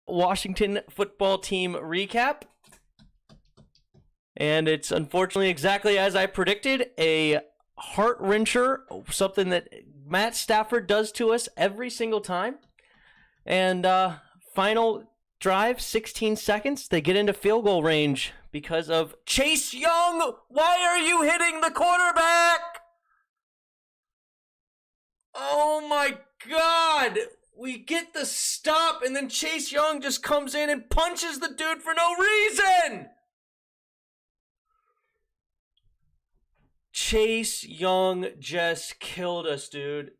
Washington football team recap. And it's unfortunately exactly as I predicted, a heart-wrencher, something that Matt Stafford does to us every single time. And final drive, 16 seconds, they get into field goal range because of Chase Young. Why are you hitting the quarterback? Oh my God. We get the stop, and then Chase Young just comes in and punches the dude for no reason. Chase Young just killed us, dude.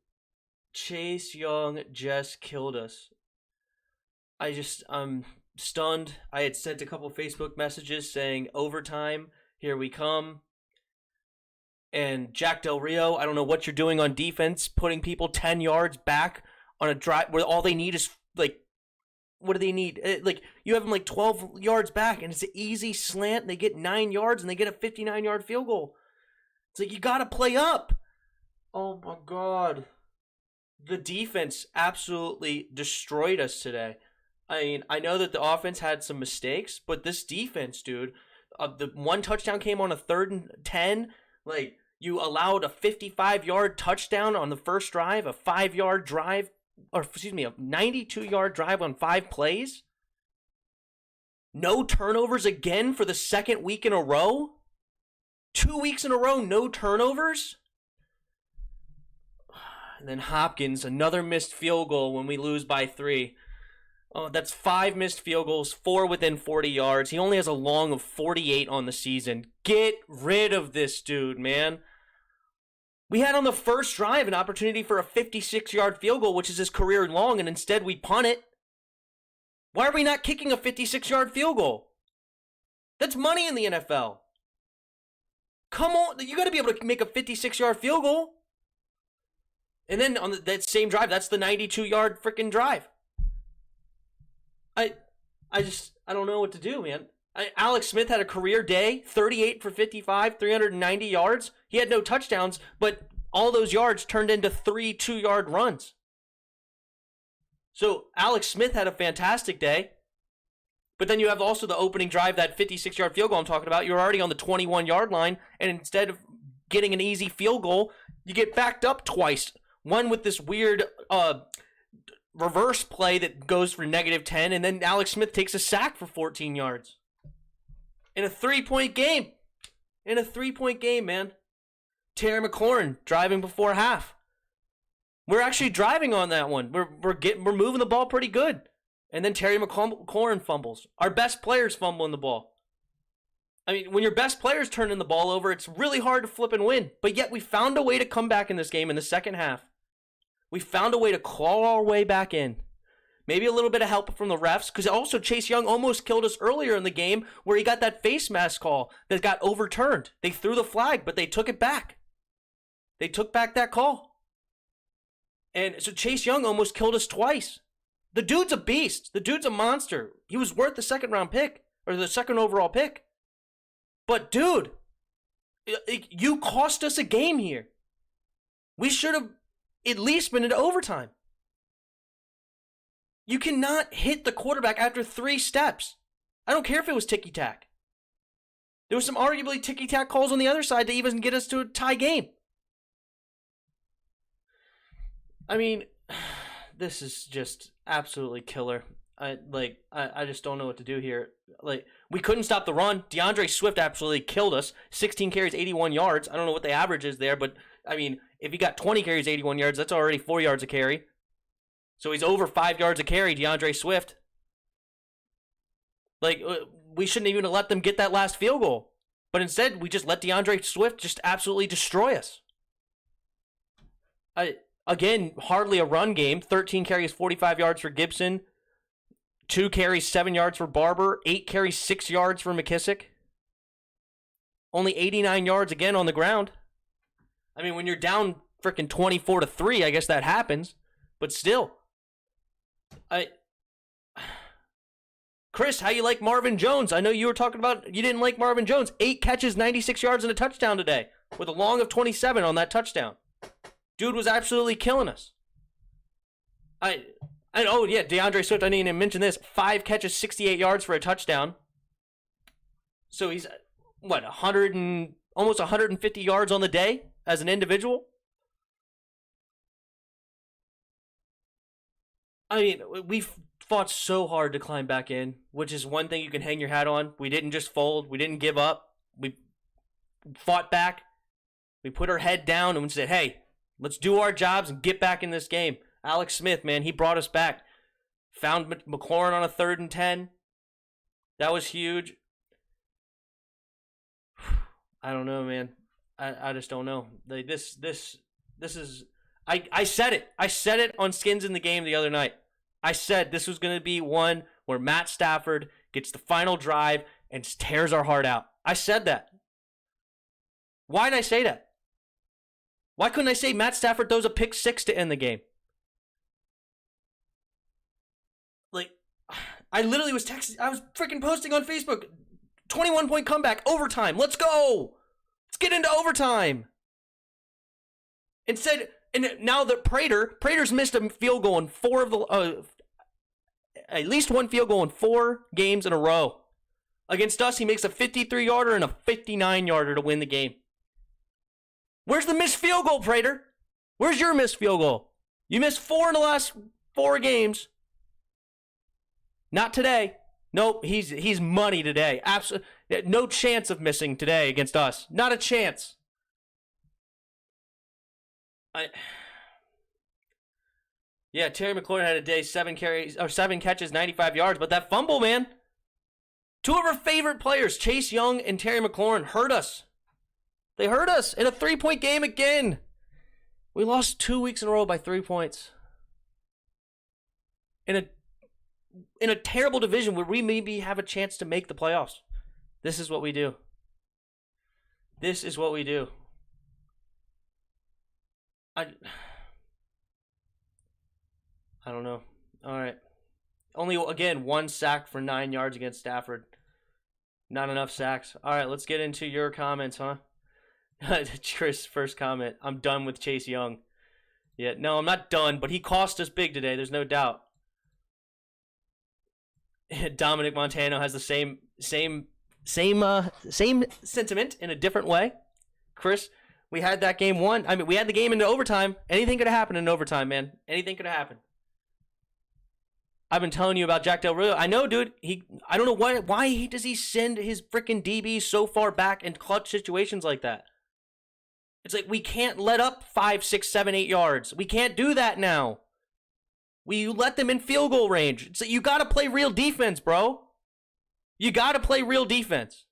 Chase Young just killed us. I'm stunned. I had sent a couple Facebook messages saying overtime, here we come. And Jack Del Rio, I don't know what you're doing on defense, putting people 10 yards back on a drive where all they need is, like, what do they need? Like, you have them like 12 yards back, and it's an easy slant, and they get 9 yards, and they get a 59-yard field goal. It's like, you got to play up. Oh, my God. The defense absolutely destroyed us today. I mean, I know that the offense had some mistakes, but this defense, dude, the one touchdown came on a 3rd and 10. Like, you allowed a 55-yard touchdown on the first drive, a 5-yard drive, or excuse me, a 92-yard drive on 5 plays. No turnovers again for the second week in a row. 2 weeks in a row, no turnovers. And then Hopkins, another missed field goal when we lose by 3. Oh, that's 5 missed field goals, 4 within 40 yards. He only has a long of 48 on the season. Get rid of this dude, man. We had on the first drive an opportunity for a 56-yard field goal, which is his career long, and instead we punt it. Why are we not kicking a 56-yard field goal? That's money in the NFL. Come on, you got to be able to make a 56-yard field goal. And then on that same drive, that's the 92-yard freaking drive. I don't know what to do, man. Alex Smith had a career day, 38 for 55, 390 yards. He had no touchdowns, but all those yards turned into 3 2-yard runs. So Alex Smith had a fantastic day. But then you have also the opening drive, that 56-yard field goal I'm talking about. You're already on the 21-yard line, and instead of getting an easy field goal, you get backed up twice. One with this weird reverse play that goes for -10, and then Alex Smith takes a sack for 14 yards. In a 3-point game. In a 3-point game, man. Terry McLaurin driving before half. We're actually driving on that one. We're moving the ball pretty good. And then Terry McLaurin fumbles. Our best players fumbling the ball. I mean, when your best players turning the ball over, it's really hard to flip and win. But yet we found a way to come back in this game in the second half. We found a way to claw our way back in. Maybe a little bit of help from the refs, because also Chase Young almost killed us earlier in the game where he got that face mask call that got overturned. They threw the flag, but they took it back. They took back that call. And so Chase Young almost killed us twice. The dude's a beast. The dude's a monster. He was worth the 2nd round pick, or the 2nd overall pick. But dude, you cost us a game here. We should have at least been into overtime. You cannot hit the quarterback after 3 steps. I don't care if it was ticky-tack. There was some arguably ticky-tack calls on the other side to even get us to a tie game. I mean, this is just absolutely killer. I just don't know what to do here. Like, we couldn't stop the run. DeAndre Swift absolutely killed us. 16 carries, 81 yards. I don't know what the average is there, but I mean, if he got 20 carries, 81 yards, that's already 4 yards a carry. So he's over 5 yards a carry, DeAndre Swift. Like, we shouldn't even have let them get that last field goal. But instead, we just let DeAndre Swift just absolutely destroy us. Again, hardly a run game. 13 carries, 45 yards for Gibson. 2 carries, 7 yards for Barber. 8 carries, 6 yards for McKissick. Only 89 yards again on the ground. I mean, when you're down freaking 24-3, I guess that happens. But still. Chris, how you like Marvin Jones? I know you were talking about you didn't like Marvin Jones. 8 catches, 96 yards, and a touchdown today. With a long of 27 on that touchdown. Dude was absolutely killing us. I And oh yeah, DeAndre Swift, I didn't even mention this. 5 catches, 68 yards for a touchdown. So he's, what, 100 and almost 150 yards on the day as an individual? I mean, we've fought so hard to climb back in, which is one thing you can hang your hat on. We didn't just fold. We didn't give up. We fought back. We put our head down and we said, hey, let's do our jobs and get back in this game. Alex Smith, man, he brought us back. Found McLaurin on a 3rd and 10. That was huge. I don't know, man. I just don't know. Like this is. I said it. I said it on Skins in the Game the other night. I said this was going to be one where Matt Stafford gets the final drive and tears our heart out. I said that. Why did I say that? Why couldn't I say Matt Stafford throws a pick 6 to end the game? Like, I literally was texting. I was freaking posting on Facebook. 21-point comeback, overtime. Let's go. Let's get into overtime. Instead, and now that Prater's missed a field goal in 4 of the, at least one field goal in 4 games in a row. Against us, he makes a 53-yarder and a 59-yarder to win the game. Where's the missed field goal, Prater? Where's your missed field goal? You missed 4 in the last 4 games. Not today. Nope, he's money today. Absolutely, no chance of missing today against us. Not a chance. Yeah, Terry McLaurin had a day, 7 catches, 95 yards, but that fumble, man. 2 of our favorite players, Chase Young and Terry McLaurin, hurt us. They hurt us in a 3-point game again. We lost 2 weeks in a row by 3 points. In a terrible division where we maybe have a chance to make the playoffs. This is what we do. This is what we do. I don't know. All right. Only, again, 1 sack for 9 yards against Stafford. Not enough sacks. All right, let's get into your comments, huh? Chris, first comment. I'm done with Chase Young. Yeah, no, I'm not done, but he cost us big today. There's no doubt. Dominic Montano has the same sentiment in a different way. Chris, we had that game won. I mean, we had the game into overtime. Anything could have happened in overtime, man. Anything could have happened. I've been telling you about Jack Del Rio. I know, dude. I don't know why does he send his freaking DBs so far back in clutch situations like that? It's like we can't let up 5, 6, 7, 8 yards. We can't do that now. We let them in field goal range. So you got to play real defense, bro. You got to play real defense.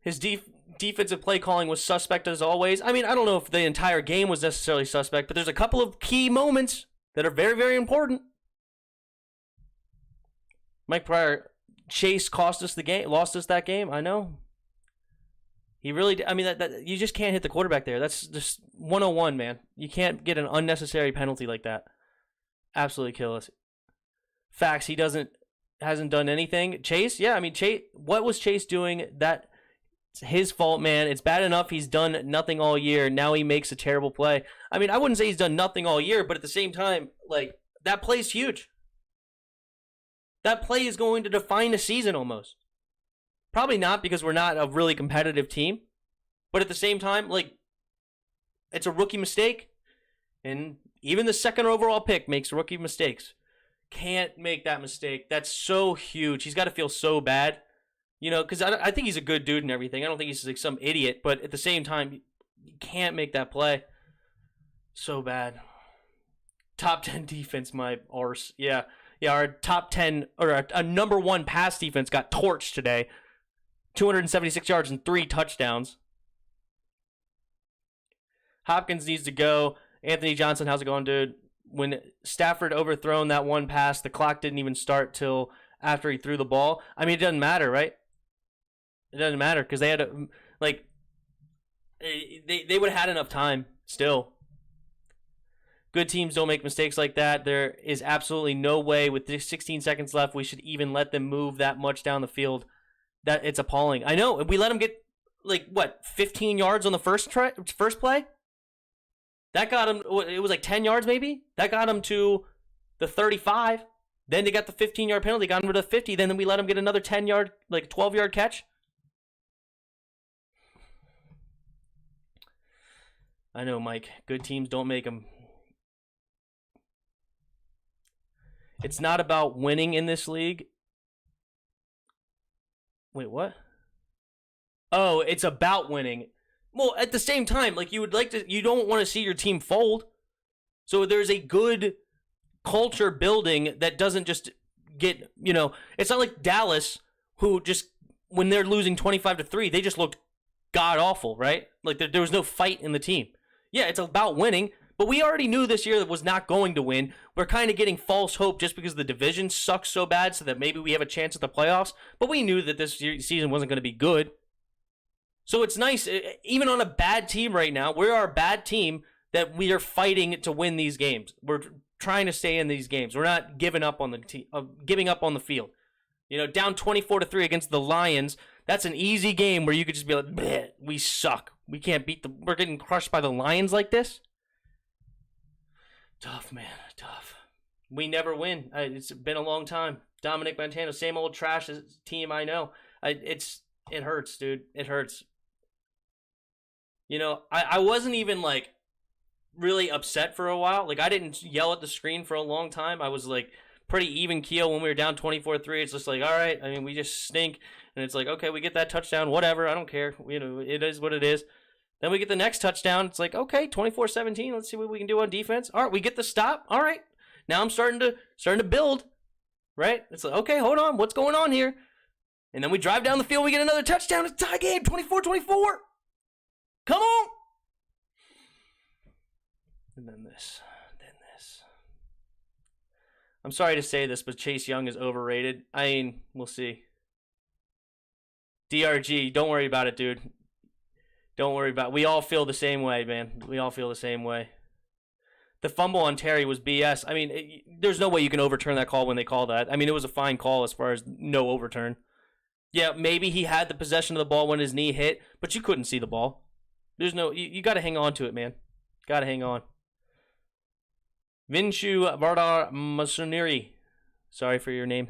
His defensive play calling was suspect as always. I mean, I don't know if the entire game was necessarily suspect, but there's a couple of key moments that are very, very important. Mike Pryor, Chase cost us the game, lost us that game. I know. He really did. I mean, that you just can't hit the quarterback there. That's just 101, man. You can't get an unnecessary penalty like that. Absolutely kill us. Facts, he hasn't done anything. Chase, yeah, I mean, Chase, what was Chase doing? That's his fault, man. It's bad enough he's done nothing all year. Now he makes a terrible play. I mean, I wouldn't say he's done nothing all year, but at the same time, like, that play's huge. That play is going to define the season almost. Probably not, because we're not a really competitive team. But at the same time, like, it's a rookie mistake. And even the second overall pick makes rookie mistakes. Can't make that mistake. That's so huge. He's got to feel so bad. You know, because I think he's a good dude and everything. I don't think he's like some idiot. But at the same time, you can't make that play. So bad. Top 10 defense, my arse. Yeah, our top 10, or a number 1 pass defense got torched today. 276 yards and 3 touchdowns. Hopkins needs to go. Anthony Johnson, how's it going, dude? When Stafford overthrown that one pass, the clock didn't even start till after he threw the ball. I mean, it doesn't matter, right? It doesn't matter because they had they would have had enough time still. Good teams don't make mistakes like that. There is absolutely no way with 16 seconds left we should even let them move that much down the field. That it's appalling. I know. We let them get 15 yards on the first play. That got him, it was like 10 yards maybe? That got him to the 35. Then they got the 15-yard penalty, got him to the 50. Then we let him get another 10-yard, like 12-yard catch. I know, Mike. Good teams don't make them. It's not about winning in this league. Wait, what? Oh, it's about winning. Well, at the same time, like you don't want to see your team fold. So there's a good culture building that doesn't just get, it's not like Dallas, who just, when they're losing 25-3, they just looked god awful, right? Like there was no fight in the team. Yeah, it's about winning, but we already knew this year that was not going to win. We're kind of getting false hope just because the division sucks so bad so that maybe we have a chance at the playoffs, but we knew that this season wasn't going to be good. So it's nice, even on a bad team right now, we are a bad team that we are fighting to win these games. We're trying to stay in these games. We're not giving up on giving up on the field. Down 24-3 against the Lions, that's an easy game where you could just be like, we suck. We can't we're getting crushed by the Lions like this. Tough, man, tough. We never win. It's been a long time. Dominic Montano, same old trash team I know. It hurts, dude. It hurts. I wasn't even like really upset for a while. Like I didn't yell at the screen for a long time. I was like pretty even keel when we were down 24-3. It's just like, all right, I mean, we just stink. And it's like, okay, we get that touchdown, whatever, I don't care. It is what it is. Then we get the next touchdown. It's like, okay, 24-17. Let's see what we can do on defense. All right, we get the stop. All right. Now I'm starting to build, right? It's like, okay, hold on. What's going on here? And then we drive down the field. We get another touchdown. It's a tie game, 24-24. Come on. And then this. I'm sorry to say this, but Chase Young is overrated. I mean, we'll see. DRG, don't worry about it, dude. Don't worry about it. We all feel the same way, man. We all feel the same way. The fumble on Terry was BS. I mean, there's no way you can overturn that call when they call that. I mean, it was a fine call as far as no overturn. Yeah, maybe he had the possession of the ball when his knee hit, but you couldn't see the ball. There's no, you got to hang on to it, man. Got to hang on. Vinshu Vardar Masuniri. Sorry for your name.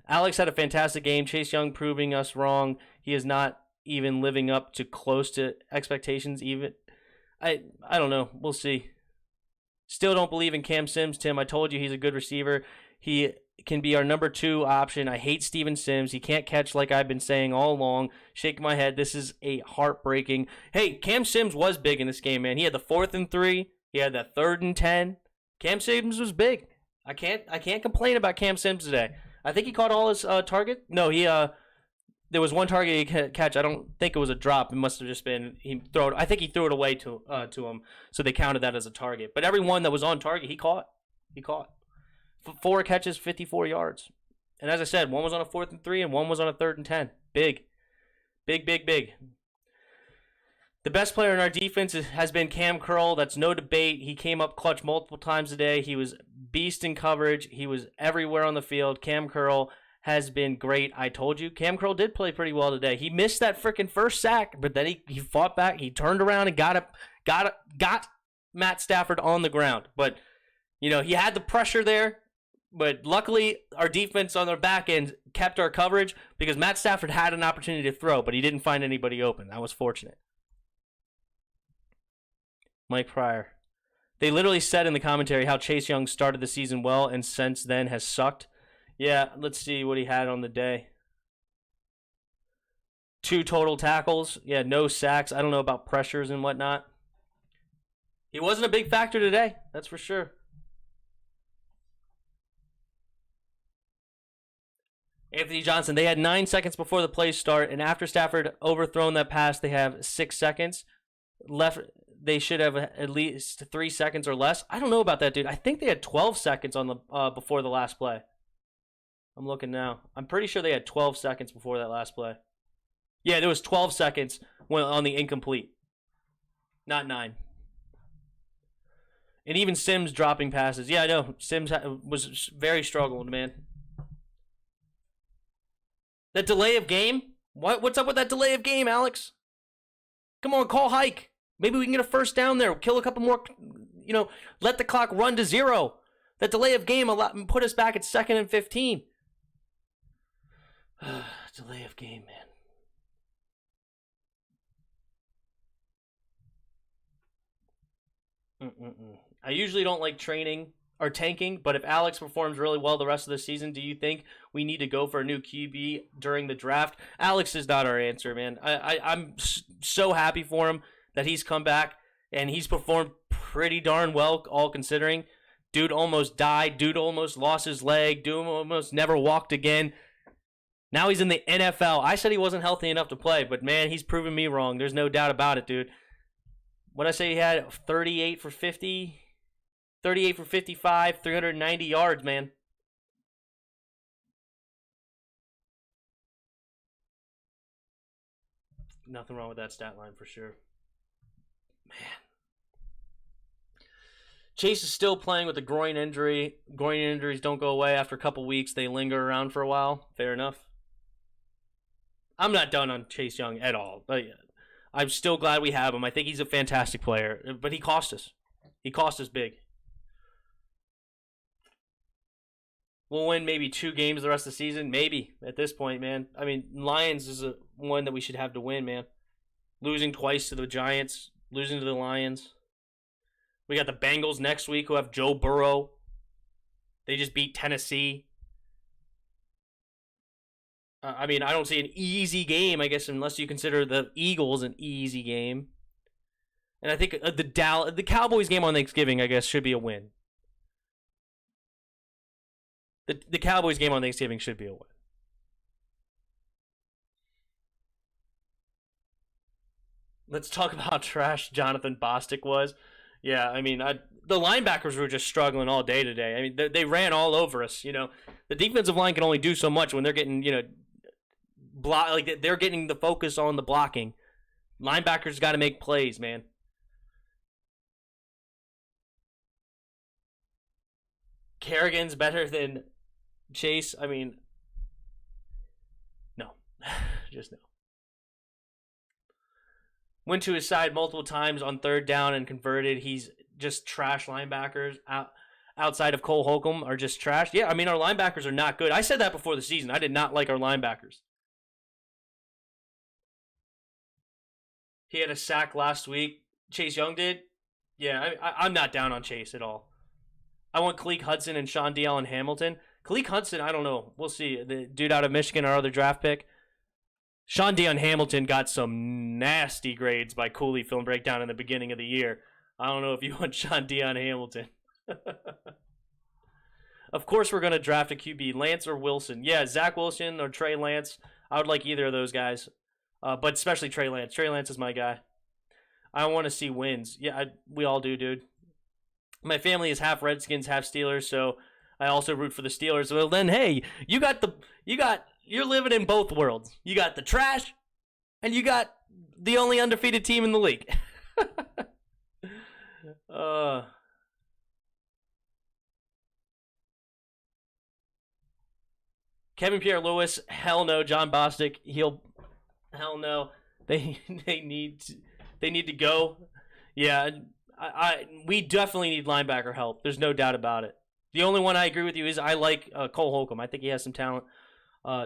Alex had a fantastic game. Chase Young proving us wrong. He is not even living up to close to expectations even. I don't know. We'll see. Still don't believe in Cam Sims, Tim. I told you he's a good receiver. He can be our number 2 option. I hate Steven Sims. He can't catch like I've been saying all along. Shake my head. This is a heartbreaking. Hey, Cam Sims was big in this game, man. He had the 4th and 3. He had that 3rd and 10. Cam Sims was big. I can't complain about Cam Sims today. I think he caught all his target. No, there was one target he could catch. I don't think it was a drop. It must have just been I think he threw it away to him, so they counted that as a target. But every one that was on target, he caught. 4 catches, 54 yards. And as I said, one was on a 4th and 3, and one was on a 3rd and 10. Big. The best player in our defense has been Cam Curl. That's no debate. He came up clutch multiple times a day. He was beast in coverage. He was everywhere on the field. Cam Curl has been great. I told you, Cam Curl did play pretty well today. He missed that freaking first sack, but then he fought back. He turned around and got Matt Stafford on the ground. But he had the pressure there. But luckily, our defense on their back end kept our coverage because Matt Stafford had an opportunity to throw, but he didn't find anybody open. That was fortunate. Mike Pryor. They literally said in the commentary how Chase Young started the season well and since then has sucked. Yeah, let's see what he had on the day. 2 total tackles. Yeah, no sacks. I don't know about pressures and whatnot. He wasn't a big factor today, that's for sure. Anthony Johnson, they had 9 seconds before the play start, and after Stafford overthrown that pass, they have 6 seconds left. They should have at least 3 seconds or less. I don't know about that, dude. I think they had 12 seconds on the before the last play. I'm looking now. I'm pretty sure they had 12 seconds before that last play. Yeah, there was 12 seconds on the incomplete. Not 9. And even Sims dropping passes. Yeah, I know. Sims was very struggled, man. That delay of game? What's up with that delay of game, Alex? Come on, call hike. Maybe we can get a first down there, kill a couple more, let the clock run to 0. That delay of game put us back at 2nd and 15. Delay of game, man. I usually don't like training or tanking, but if Alex performs really well the rest of the season, do you think we need to go for a new QB during the draft? Alex is not our answer, man. I'm so happy for him that he's come back and he's performed pretty darn well, all considering. Dude almost died. Dude almost lost his leg. Dude almost never walked again. Now he's in the NFL. I said he wasn't healthy enough to play, but man, he's proven me wrong. There's no doubt about it, dude. What I say, he had 38 for 50, 38 for 55, 390 yards, man. Nothing wrong with that stat line for sure. Man. Chase is still playing with a groin injury. Groin injuries don't go away after a couple weeks. They linger around for a while. Fair enough. I'm not done on Chase Young at all. But I'm still glad we have him. I think he's a fantastic player. But he cost us. He cost us big. We'll win maybe 2 games the rest of the season. Maybe at this point, man. I mean, Lions is one that we should have to win, man. Losing twice to the Giants. Losing to the Lions. We got the Bengals next week who have Joe Burrow. They just beat Tennessee. I mean, I don't see an easy game, I guess, unless you consider the Eagles an easy game. And I think the Cowboys game on Thanksgiving, I guess, should be a win. The Cowboys game on Thanksgiving should be a win. Let's talk about how trash Jonathan Bostic was. Yeah, I mean, the linebackers were just struggling all day today. I mean, they ran all over us. The defensive line can only do so much when they're getting, they're getting the focus on the blocking. Linebackers got to make plays, man. Kerrigan's better than Chase. I mean, no, just no. Went to his side multiple times on 3rd down and converted. He's just trash linebackers outside of Cole Holcomb are just trash. Yeah, I mean, our linebackers are not good. I said that before the season. I did not like our linebackers. He had a sack last week. Chase Young did. Yeah, I'm not down on Chase at all. I want Khaleke Hudson and Sean D'Allen Hamilton. Khaleke Hudson, I don't know. We'll see. The dude out of Michigan, our other draft pick. Sean D'Allen Hamilton got some nasty grades by Cooley Film Breakdown in the beginning of the year. I don't know if you want Sean D'Allen Hamilton. Of course we're going to draft a QB, Lance or Wilson. Yeah, Zach Wilson or Trey Lance. I would like either of those guys, but especially Trey Lance. Trey Lance is my guy. I want to see wins. Yeah, we all do, dude. My family is half Redskins, half Steelers, so I also root for the Steelers. Well, then, hey, you're living in both worlds. You got the trash, and you got the only undefeated team in the league. Kevin Pierre-Louis, hell no. John Bostic, hell no. They need to go. Yeah, we definitely need linebacker help. There's no doubt about it. The only one I agree with you is I like Cole Holcomb. I think he has some talent.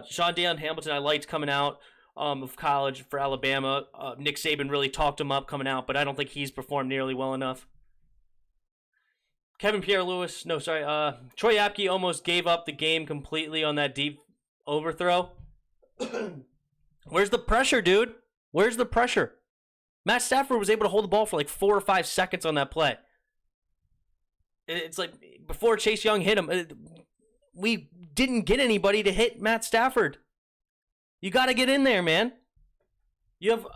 Sean D'Allen Hamilton, I liked coming out of college for Alabama. Nick Saban really talked him up coming out, but I don't think he's performed nearly well enough. Troy Apke almost gave up the game completely on that deep overthrow. Where's the pressure, dude? Where's the pressure? Matt Stafford was able to hold the ball for like 4 or 5 seconds on that play. It's like before Chase Young hit him, we didn't get anybody to hit Matt Stafford. You got to get in there, man. You have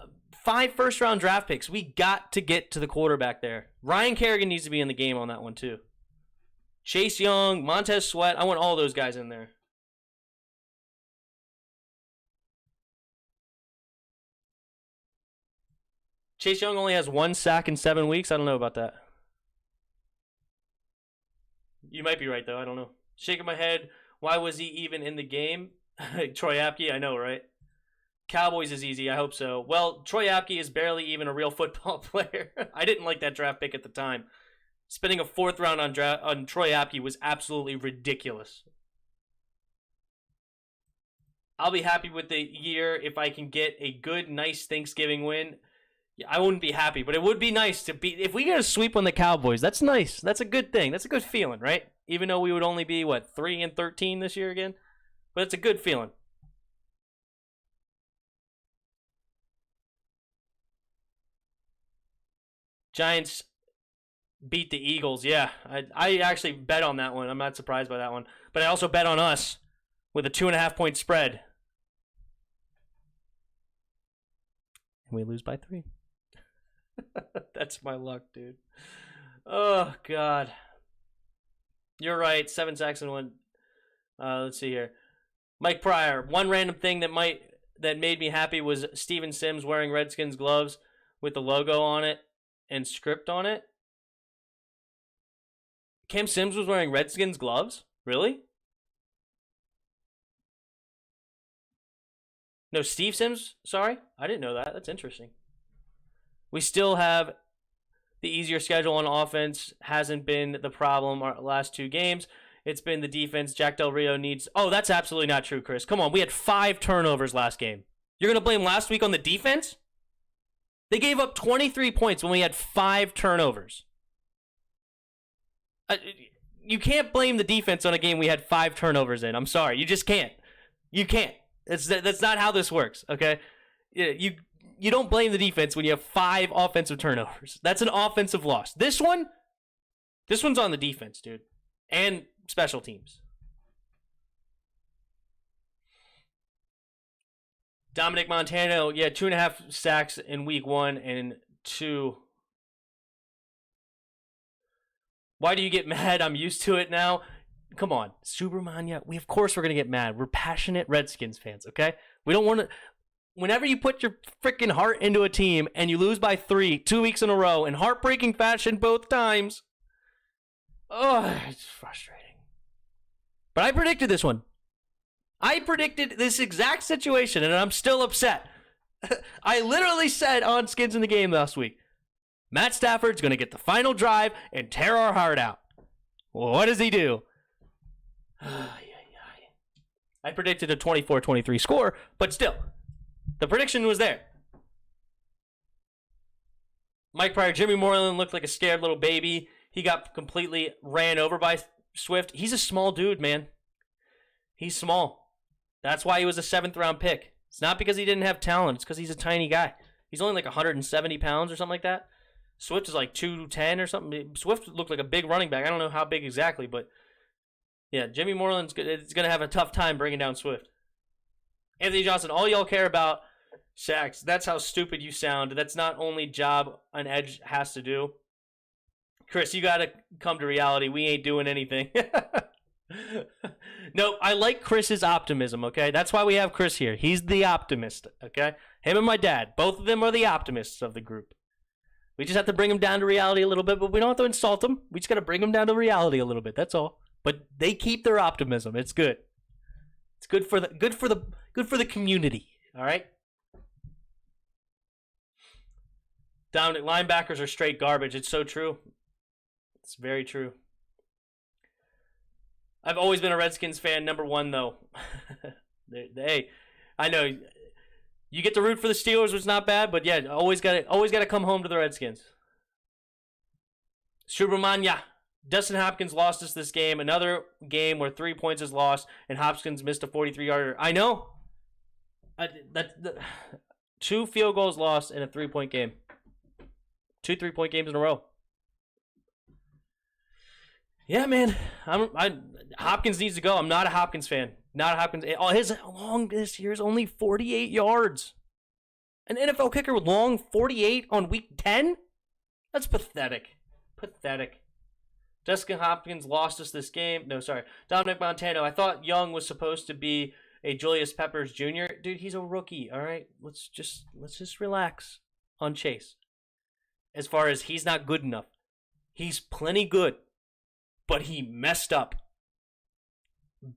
5 first-round draft picks. We got to get to the quarterback there. Ryan Kerrigan needs to be in the game on that one, too. Chase Young, Montez Sweat. I want all those guys in there. Chase Young only has 1 sack in 7 weeks. I don't know about that. You might be right, though. I don't know. Shaking my head. Why was he even in the game? Troy Apke, I know, right? Cowboys is easy. I hope so. Well, Troy Apke is barely even a real football player. I didn't like that draft pick at the time. Spending a 4th round on Troy Apke was absolutely ridiculous. I'll be happy with the year if I can get a good, nice Thanksgiving win. Yeah, I wouldn't be happy, but it would be nice to be. If we get a sweep on the Cowboys, that's nice. That's a good thing. That's a good feeling, right? Even though we would only be 3-13 this year again, but it's a good feeling. Giants beat the Eagles. Yeah, I actually bet on that one. I'm not surprised by that one, but I also bet on us with a 2.5-point spread. And we lose by 3. That's my luck, dude. Oh, God. You're right. 7 sacks and 1. Let's see here. Mike Pryor. One random thing that made me happy was Steven Sims wearing Redskins gloves with the logo on it and script on it. Cam Sims was wearing Redskins gloves? Really? No, Steve Sims? Sorry? I didn't know that. That's interesting. We still have the easier schedule on offense. Hasn't been the problem our last 2 games. It's been the defense. Jack Del Rio needs... Oh, that's absolutely not true, Chris. Come on. We had 5 turnovers last game. You're going to blame last week on the defense? They gave up 23 points when we had 5 turnovers. You can't blame the defense on a game we had 5 turnovers in. I'm sorry. You just can't. You can't. That's not how this works, okay? You don't blame the defense when you have 5 offensive turnovers. That's an offensive loss. This one's on the defense, dude. And special teams. Dominic Montano, 2.5 sacks in week 1 and 2. Why do you get mad? I'm used to it now. Come on, Subramania. Of course we're going to get mad. We're passionate Redskins fans, okay? We don't want to... Whenever you put your freaking heart into a team and you lose by 3, 2 weeks in a row, in heartbreaking fashion both times, it's frustrating. But I predicted this one. I predicted this exact situation, and I'm still upset. I literally said on Skins in the Game last week, Matt Stafford's going to get the final drive and tear our heart out. Well, what does he do? I predicted a 24-23 score, but still, the prediction was there. Mike Pryor, Jimmy Moreland looked like a scared little baby. He got completely ran over by Swift. He's a small dude, man. He's small. That's why he was a 7th-round pick. It's not because he didn't have talent. It's because he's a tiny guy. He's only like 170 pounds or something like that. Swift is like 210 or something. Swift looked like a big running back. I don't know how big exactly, but yeah, Jimmy Moreland's going to have a tough time bringing down Swift. Anthony Johnson, all y'all care about sacks. That's how stupid you sound. That's not only job an edge has to do. Chris, you got to come to reality. We ain't doing anything. No, I like Chris's optimism, okay? That's why we have Chris here. He's the optimist, okay? Him and my dad, both of them are the optimists of the group. We just have to bring him down to reality a little bit, but we don't have to insult him. We just got to bring him down to reality a little bit. That's all. But they keep their optimism. It's good. It's good for the community. All right. Dominic, linebackers are straight garbage. It's so true. It's very true. I've always been a Redskins fan. Number 1, though. Hey, I know you get to root for the Steelers, which is not bad, but yeah, always got to come home to the Redskins. Subramania. Dustin Hopkins lost us this game. Another game where 3 points is lost, and Hopkins missed a 43-yarder. I know. 2 field goals lost in a 3-point game. 2 3-point games in a row. Yeah, man. Hopkins needs to go. I'm not a Hopkins fan. Not a Hopkins. His long this year is only 48 yards. An NFL kicker with long 48 on week 10? That's pathetic. Pathetic. Jessica Hopkins lost us this game. No, sorry. Dominic Montano. I thought Young was supposed to be a Julius Peppers Jr. Dude, he's a rookie. All right, let's just relax on Chase. As far as he's not good enough, he's plenty good, but he messed up.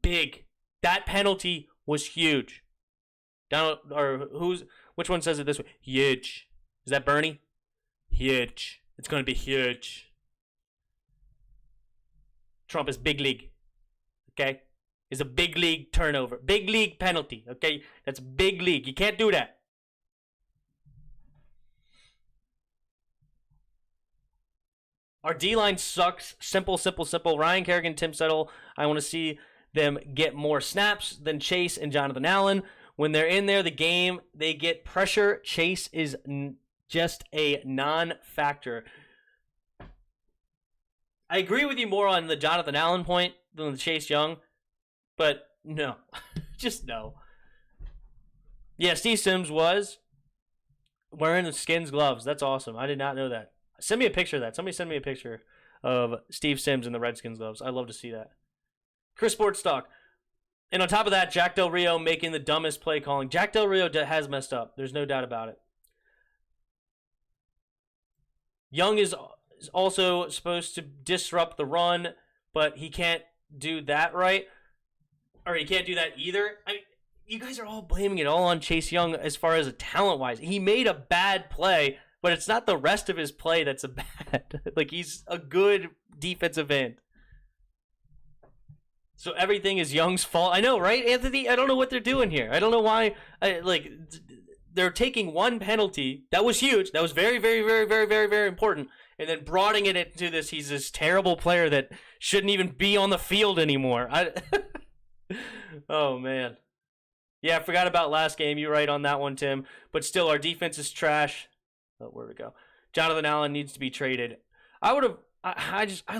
Big. That penalty was huge. Donald, or which one says it this way? Huge. Is that Bernie? Huge. It's going to be huge. Trump is big league. Okay? Is a big league turnover. Big league penalty. Okay? That's big league. You can't do that. Our D-line sucks. Simple. Ryan Kerrigan, Tim Settle. I want to see them get more snaps than Chase and Jonathan Allen. When they're in there, the game, they get pressure. Chase is just a non-factor. I agree with you more on the Jonathan Allen point than the Chase Young, but no. Just no. Yeah, Steve Sims was wearing the Skins gloves. That's awesome. I did not know that. Send me a picture of that. Somebody send me a picture of Steve Sims in the Redskins gloves. I'd love to see that. Chris Sports Talk. And on top of that, Jack Del Rio making the dumbest play calling. Jack Del Rio has messed up. There's no doubt about it. Young is also supposed to disrupt the run, but he can't do that right. Or he can't do that either. I mean, you guys are all blaming it all on Chase Young as far as a talent-wise. He made a bad play, but it's not the rest of his play that's a bad. Like, he's a good defensive end. So everything is Young's fault. I know, right, Anthony? I don't know what they're doing here. I don't know why. They're taking one penalty. That was huge. That was very, very, very, very, very, very important. And then broadening it into this, he's this terrible player that shouldn't even be on the field anymore. Oh, man. Yeah, I forgot about last game. You're right on that one, Tim. But still, our defense is trash. Oh, where'd it go? Jonathan Allen needs to be traded. I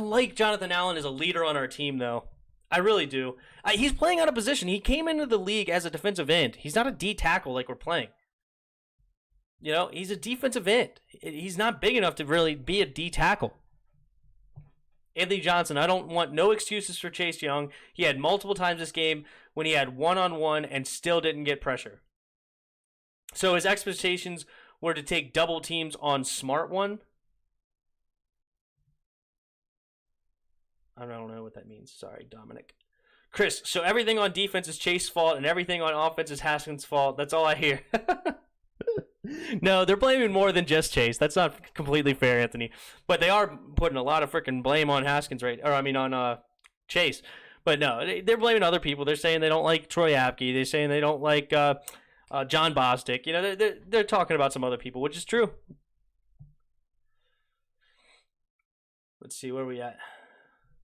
like Jonathan Allen as a leader on our team, though. I really do. He's playing out of position. He came into the league as a defensive end. He's not a D tackle like we're playing. You know, he's a defensive end. He's not big enough to really be a D tackle. Anthony Johnson, I don't want no excuses for Chase Young. He had multiple times this game when he had one-on-one and still didn't get pressure. So his expectations were to take double teams on smart one. I don't know what that means. Sorry, Dominic. Chris, so everything on defense is Chase's fault and everything on offense is Haskins' fault. That's all I hear. No, they're blaming more than just Chase. That's not completely fair, Anthony. But they are putting a lot of freaking blame on Haskins, right? Or, I mean, on Chase. But no, they're blaming other people. They're saying they don't like Troy Apke. They're saying they don't like John Bostic. You know, they're talking about some other people, which is true. Let's see, where are we at?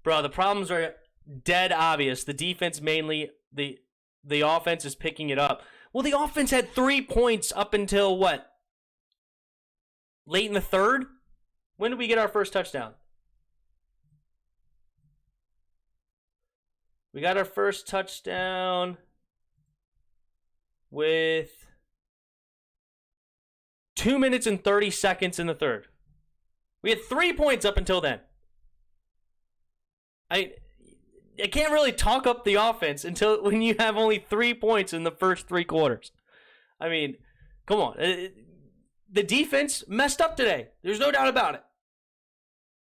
Bro, the problems are dead obvious. The defense mainly, the offense is picking it up. Well, the offense had 3 points up until what? Late in the third? When did we get our first touchdown? We got our first touchdown with 2 minutes and 30 seconds in the third. We had 3 points up until then. I can't really talk up the offense until when you have only 3 points in the first 3 quarters. I mean, come on. The defense messed up today. There's no doubt about it.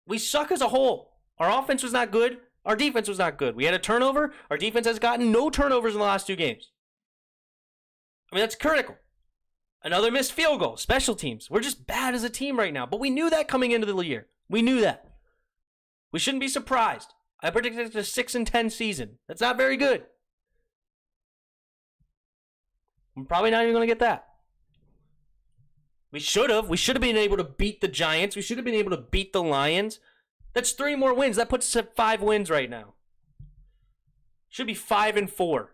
We suck as a whole. Our offense was not good. Our defense was not good. We had a turnover. Our defense has gotten no turnovers in the last 2 games. I mean, that's critical. Another missed field goal. Special teams. We're just bad as a team right now. But we knew that coming into the year. We knew that. We shouldn't be surprised. I predicted a 6-10 season. That's not very good. I'm probably not even going to get that. We should have. We should have been able to beat the Giants. We should have been able to beat the Lions. That's 3 more wins. That puts us at 5 wins right now. Should be 5-4.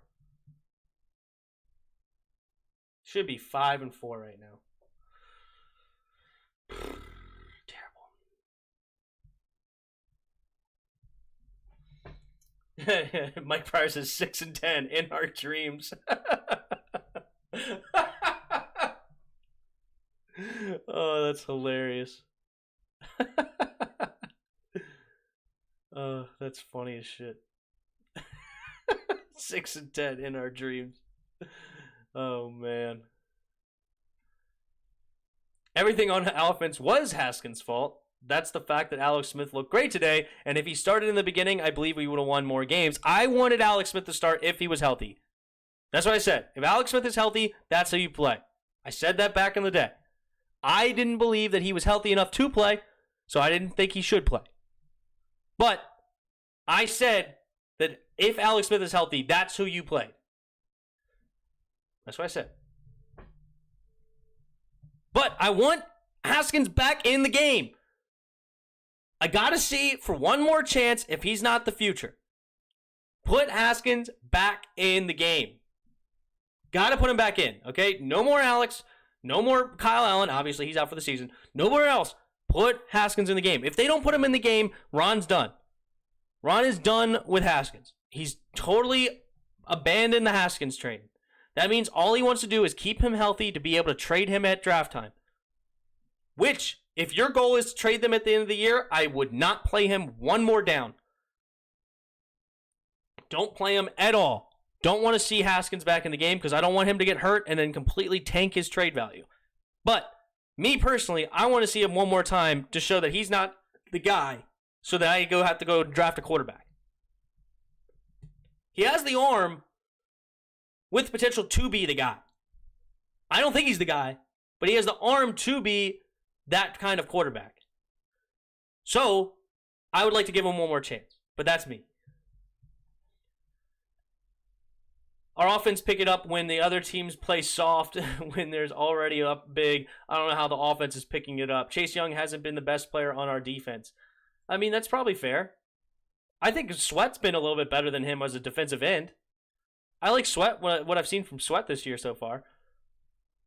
Should be 5-4 right now. Mike Pryor says 6-10 in our dreams. Oh, that's hilarious. Oh, that's funny as shit. 6-10 in our dreams. Oh, man. Everything on offense was Haskins' fault. That's the fact that Alex Smith looked great today, and if he started in the beginning, I believe we would have won more games. I wanted Alex Smith to start if he was healthy. That's what I said. If Alex Smith is healthy, that's how you play. I said that back in the day. I didn't believe that he was healthy enough to play, so I didn't think he should play. But I said that if Alex Smith is healthy, that's who you play. That's what I said. But I want Haskins back in the game. I got to see for one more chance if he's not the future. Put Haskins back in the game. Got to put him back in, okay? No more Alex. No more Kyle Allen. Obviously, he's out for the season. Nowhere else. Put Haskins in the game. If they don't put him in the game, Ron's done. Ron is done with Haskins. He's totally abandoned the Haskins train. That means all he wants to do is keep him healthy to be able to trade him at draft time. Which, if your goal is to trade them at the end of the year, I would not play him one more down. Don't play him at all. Don't want to see Haskins back in the game because I don't want him to get hurt and then completely tank his trade value. But, me personally, I want to see him one more time to show that he's not the guy so that I have to go draft a quarterback. He has the arm with potential to be the guy. I don't think he's the guy, but he has the arm to be that kind of quarterback. So, I would like to give him one more chance, but that's me. Our offense pick it up when the other teams play soft, when there's already up big. I don't know how the offense is picking it up. Chase Young hasn't been the best player on our defense. I mean, that's probably fair. I think Sweat's been a little bit better than him as a defensive end. I like Sweat, what I've seen from Sweat this year so far.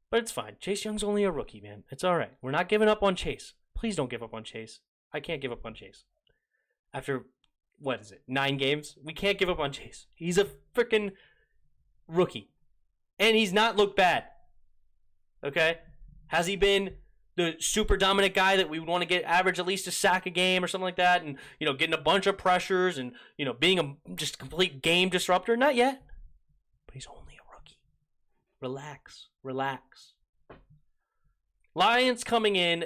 But it's fine. Chase Young's only a rookie, man. It's all right. We're not giving up on Chase. Please don't give up on Chase. I can't give up on Chase. After, 9 games? We can't give up on Chase. He's a freaking rookie. And he's not looked bad. Okay? Has he been the super dominant guy that we would want to get average at least a sack a game or something like that? And, getting a bunch of pressures and, being a just complete game disruptor? Not yet. But he's only a rookie. Relax. Lions coming in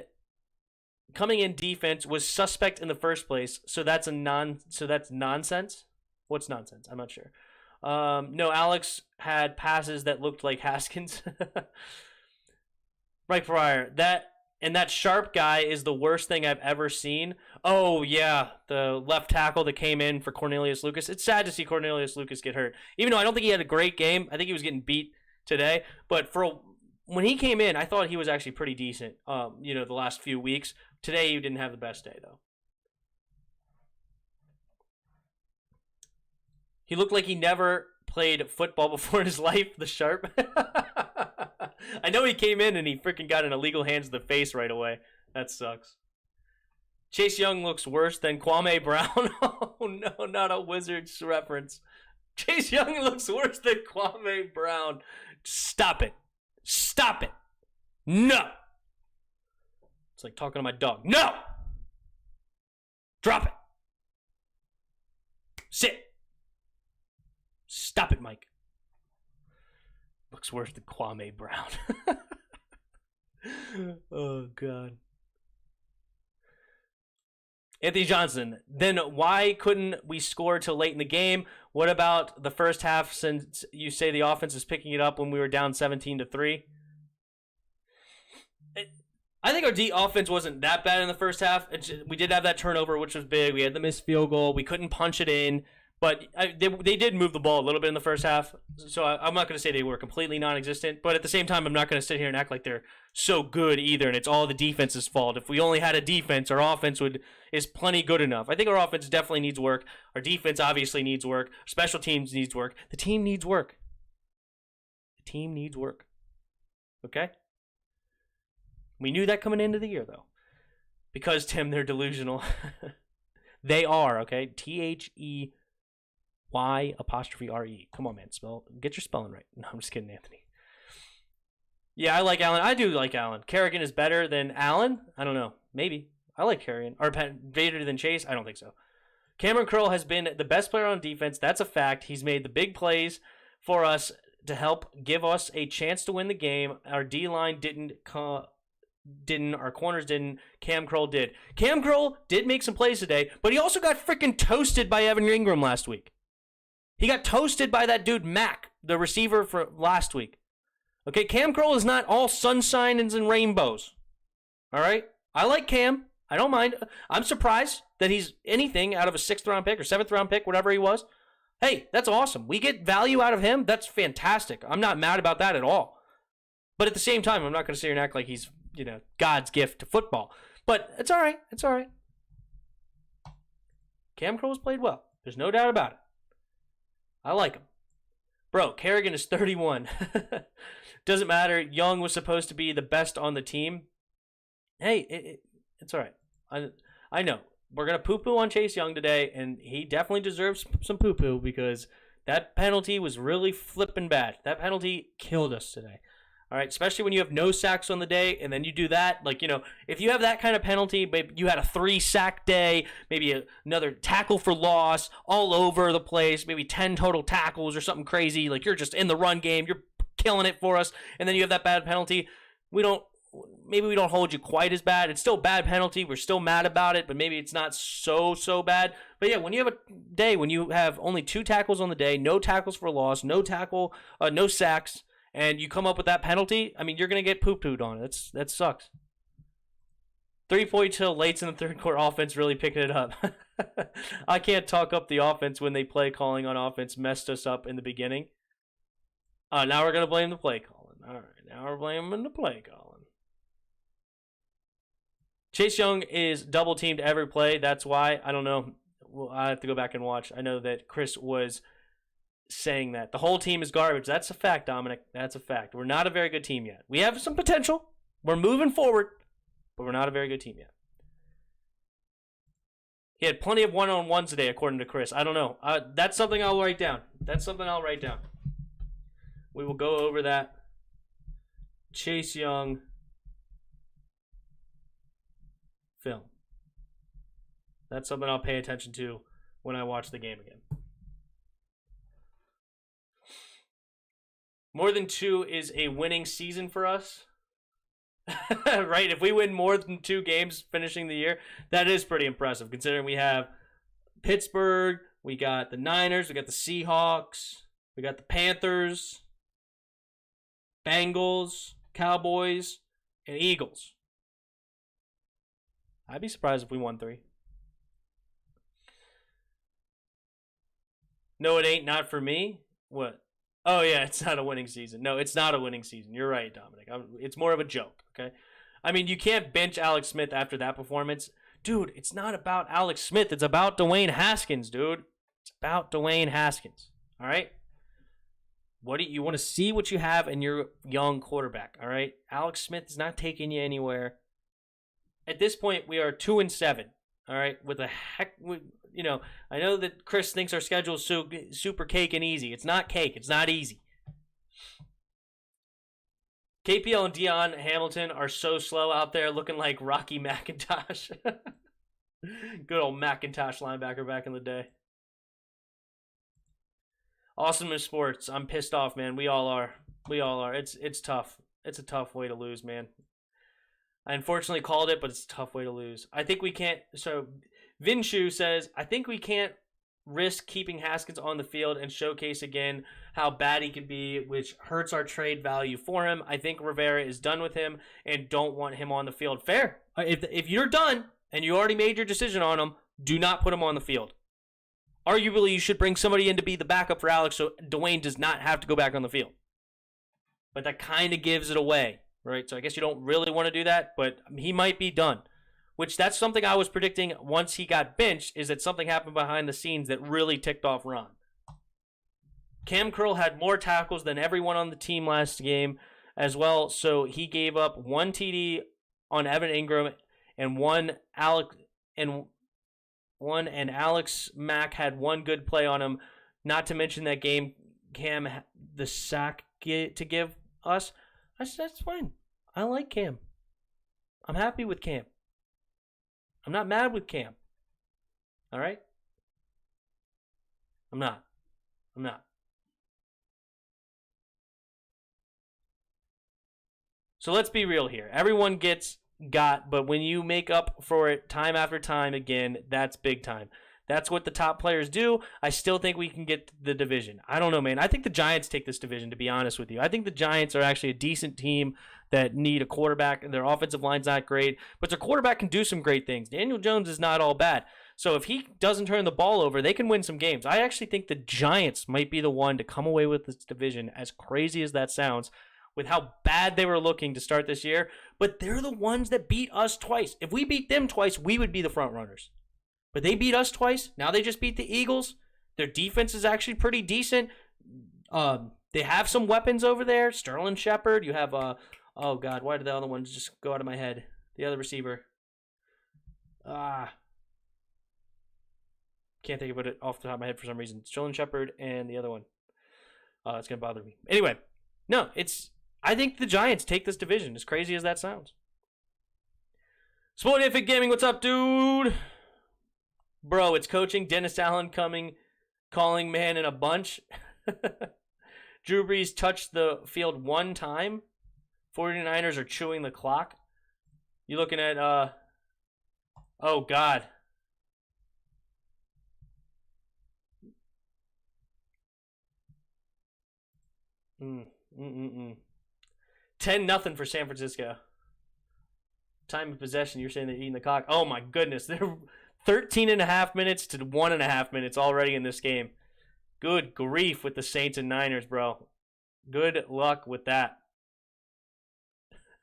defense was suspect in the first place, so that's nonsense. What's nonsense? I'm not sure. No, Alex had passes that looked like Haskins. Mike Pryor, that sharp guy is the worst thing I've ever seen. Oh yeah, the left tackle that came in for Cornelius Lucas. It's sad to see Cornelius Lucas get hurt. Even though I don't think he had a great game, I think he was getting beat today. But when he came in, I thought he was actually pretty decent. The last few weeks. Today, he didn't have the best day though. He looked like he never played football before in his life, the sharp. I know he came in and he freaking got an illegal hands to the face right away. That sucks. Chase Young looks worse than Kwame Brown. Oh no, not a Wizards reference. Chase Young looks worse than Kwame Brown. Stop it. No. It's like talking to my dog. No. Drop it. Sit. Stop it, Mike. Looks worse than Kwame Brown. Oh, God. Anthony Johnson. Then why couldn't we score till late in the game? What about the first half since you say the offense is picking it up when we were down 17-3? I think our offense wasn't that bad in the first half. We did have that turnover, which was big. We had the missed field goal. We couldn't punch it in. But they did move the ball a little bit in the first half, so I'm not going to say they were completely non-existent. But at the same time, I'm not going to sit here and act like they're so good either, and it's all the defense's fault. If we only had a defense, our offense is plenty good enough. I think our offense definitely needs work. Our defense obviously needs work. Special teams needs work. The team needs work. Okay? We knew that coming into the year, though. Because, Tim, they're delusional. They are, okay? THEY'Re. Come on, man. Get your spelling right. No, I'm just kidding, Anthony. Yeah, I like Allen. I do like Allen. Kerrigan is better than Allen? I don't know. Maybe. I like Kerrigan. Or better than Chase? I don't think so. Cameron Curl has been the best player on defense. That's a fact. He's made the big plays for us to help give us a chance to win the game. Our D-line didn't. Our corners didn't. Cam Curl did. Cam Curl did make some plays today, but he also got freaking toasted by Evan Ingram last week. He got toasted by that dude Mack the receiver for last week. Okay, Cam Curl is not all sunshine and rainbows. All right? I like Cam. I don't mind. I'm surprised that he's anything out of a 6th-round pick or 7th-round pick, whatever he was. Hey, that's awesome. We get value out of him. That's fantastic. I'm not mad about that at all. But at the same time, I'm not going to sit here and act like he's, God's gift to football. But it's all right. It's all right. Cam Curl has played well. There's no doubt about it. I like him. Bro, Kerrigan is 31. Doesn't matter. Young was supposed to be the best on the team. Hey, it's all right. I know. We're going to poo-poo on Chase Young today, and he definitely deserves some poo-poo because that penalty was really flipping bad. That penalty killed us today. All right, especially when you have no sacks on the day, and then you do that. Like, if you have that kind of penalty, maybe you had a 3-sack day, maybe another tackle for loss all over the place, maybe 10 total tackles or something crazy. Like, you're just in the run game, you're killing it for us, and then you have that bad penalty. Maybe we don't hold you quite as bad. It's still a bad penalty. We're still mad about it, but maybe it's not so bad. But yeah, when you have a day when you have only 2 tackles on the day, no tackles for loss, no sacks, and you come up with that penalty, I mean, you're going to get poo-pooed on it. That sucks. 3-point till late in the third quarter offense really picking it up. I can't talk up the offense when they play calling on offense messed us up in the beginning. Now we're going to blame the play calling. All right, now we're blaming the play calling. Chase Young is double-teamed every play. That's why. I don't know. Well, I have to go back and watch. I know that Chris was saying that. The whole team is garbage. That's a fact, Dominic. That's a fact. We're not a very good team yet. We have some potential. We're moving forward, but we're not a very good team yet. He had plenty of one-on-ones today, according to Chris. I don't know. That's something I'll write down. We will go over that. Chase Young film. That's something I'll pay attention to when I watch the game again. More than 2 is a winning season for us. Right? If we win more than 2 games finishing the year, that is pretty impressive considering we have Pittsburgh, we got the Niners, we got the Seahawks, we got the Panthers, Bengals, Cowboys, and Eagles. I'd be surprised if we won 3. No, it ain't. Not for me. What? Oh, yeah, it's not a winning season. No, it's not a winning season. You're right, Dominic. It's more of a joke, okay? I mean, you can't bench Alex Smith after that performance. Dude, it's not about Alex Smith. It's about Dwayne Haskins, dude. It's about Dwayne Haskins, all right? You want to see what you have in your young quarterback, all right? Alex Smith is not taking you anywhere. At this point, we are 2-7. All right, I know that Chris thinks our schedule is so super cake and easy. It's not cake. It's not easy. KPL and Deion Hamilton are so slow out there, looking like Rocky McIntosh. Good old McIntosh linebacker back in the day. Awesome in sports. I'm pissed off, man. We all are. It's tough. It's a tough way to lose, man. I unfortunately called it, but it's a tough way to lose. I think we can't. So, Vinshu says, I think we can't risk keeping Haskins on the field and showcase again how bad he can be, which hurts our trade value for him. I think Rivera is done with him and don't want him on the field. Fair. If you're done and you already made your decision on him, do not put him on the field. Arguably, you should bring somebody in to be the backup for Alex so Dwayne does not have to go back on the field. But that kind of gives it away. Right, so I guess you don't really want to do that, but he might be done. Which that's something I was predicting once he got benched, is that something happened behind the scenes that really ticked off Ron. Cam Curl had more tackles than everyone on the team last game as well, so he gave up 1 TD on Evan Ingram and Alex Mack had 1 good play on him. Not to mention that game Cam the sack to give us. That's fine. I like Cam. I'm happy with Cam. I'm not mad with Cam. All right? I'm not. So let's be real here. Everyone got, but when you make up for it time after time again, that's big time. That's what the top players do. I still think we can get the division. I don't know, man. I think the Giants take this division, to be honest with you. I think the Giants are actually a decent team that need a quarterback, and their offensive line's not great, but their quarterback can do some great things. Daniel Jones is not all bad. So if he doesn't turn the ball over, they can win some games. I actually think the Giants might be the one to come away with this division, as crazy as that sounds, with how bad they were looking to start this year. But they're the ones that beat us twice. If we beat them twice, we would be the front runners. But they beat us twice. Now they just beat the Eagles. Their defense is actually pretty decent. They have some weapons over there. Sterling Shepard. You have, oh, God, why did the other ones just go out of my head? The other receiver. Can't think of it off the top of my head for some reason. Sterling Shepard and the other one. It's going to bother me. Anyway, no, I think the Giants take this division, as crazy as that sounds. Sportific Gaming, what's up, dude? Bro, it's coaching. Dennis Allen calling man in a bunch. Drew Brees touched the field one time. 49ers are chewing the clock. You looking at, oh, God. Mm. 10-0 for San Francisco. Time of possession, you're saying they're eating the clock. Oh my goodness, they're 13.5 minutes to 1.5 minutes already in this game. Good grief with the Saints and Niners, bro. Good luck with that.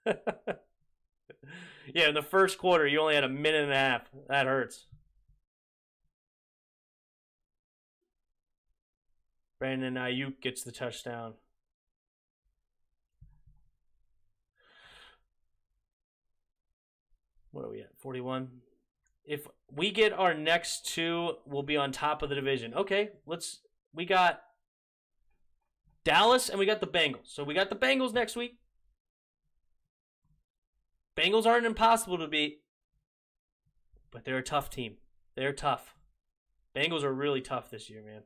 Yeah, in the first quarter, you only had 1.5 minutes. That hurts. Brandon Ayuk gets the touchdown. What are we at? 41. If we get our next two, we'll be on top of the division. Okay, we got Dallas and we got the Bengals. So we got the Bengals next week. Bengals aren't impossible to beat, but they're a tough team. They're tough. Bengals are really tough this year, man.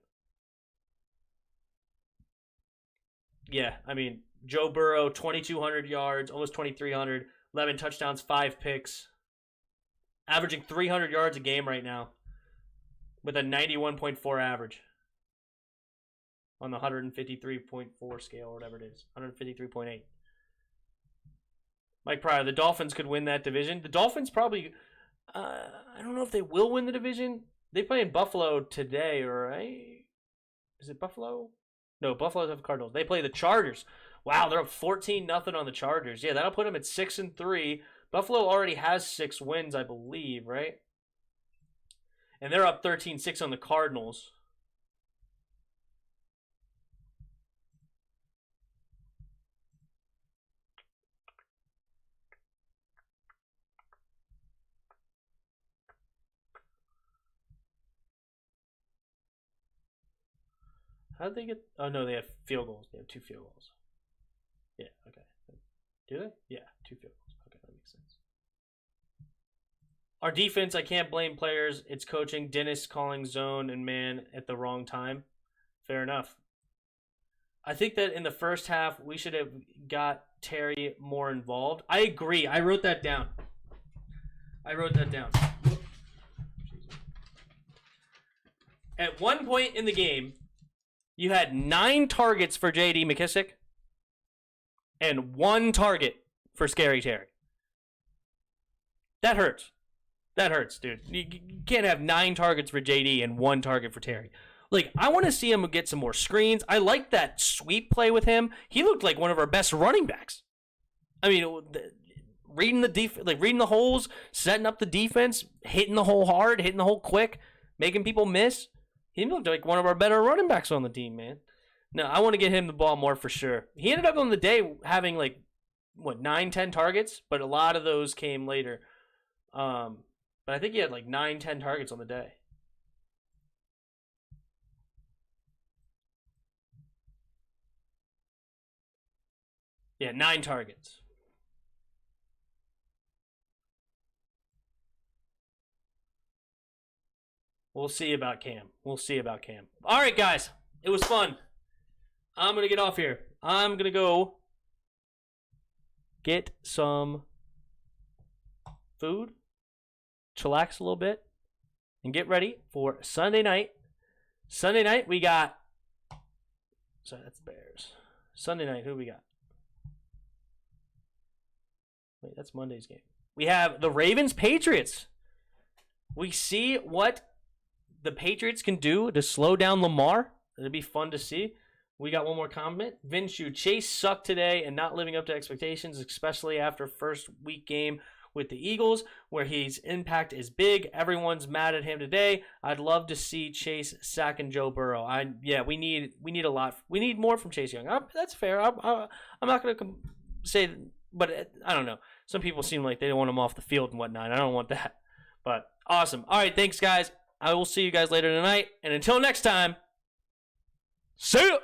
Yeah, I mean, Joe Burrow, 2,200 yards, almost 2,300, 11 touchdowns, 5 picks. Averaging 300 yards a game right now with a 91.4 average on the 153.4 scale or whatever it is. 153.8. Mike Pryor, the Dolphins could win that division. The Dolphins probably, I don't know if they will win the division. They play in Buffalo today, right? Is it Buffalo? No, Buffalo's have Cardinals. They play the Chargers. Wow, they're up 14-0 on the Chargers. Yeah, that'll put them at 6-3. Buffalo already has 6 wins, I believe, right? And they're up 13-6 on the Cardinals. How did they get... Oh, no, they have field goals. They have 2 field goals. Yeah, okay. Do they? Yeah, 2 field goals. Okay, that makes sense. Our defense, I can't blame players. It's coaching. Dennis calling zone and man at the wrong time. Fair enough. I think that in the first half, we should have got Terry more involved. I agree. I wrote that down. At one point in the game, you had 9 targets for J.D. McKissick and 1 target for Scary Terry. That hurts. That hurts, dude. You can't have 9 targets for JD and 1 target for Terry. Like, I want to see him get some more screens. I like that sweep play with him. He looked like one of our best running backs. I mean, reading the holes, setting up the defense, hitting the hole hard, hitting the hole quick, making people miss. He looked like one of our better running backs on the team, man. No, I want to get him the ball more for sure. He ended up on the day having 9, 10 targets, but a lot of those came later. But I think he had 9, 10 targets on the day. Yeah, 9 targets. We'll see about Cam. All right, guys. It was fun. I'm going to get off here. I'm going to go get some food, chillax a little bit, and get ready for Sunday night. Sunday night, we got... Sorry, that's the Bears. Sunday night, who we got? Wait, that's Monday's game. We have the Ravens-Patriots. We see what the Patriots can do to slow down Lamar. It'll be fun to see. We got one more comment. Minshew, Chase sucked today and not living up to expectations, especially after first week game with the Eagles, where his impact is big. Everyone's mad at him today. I'd love to see Chase sacking Joe Burrow. We need a lot. We need more from Chase Young. That's fair. I'm not going to say, but I don't know. Some people seem like they don't want him off the field and whatnot. I don't want that. But awesome. All right, thanks, guys. I will see you guys later tonight. And until next time, see ya!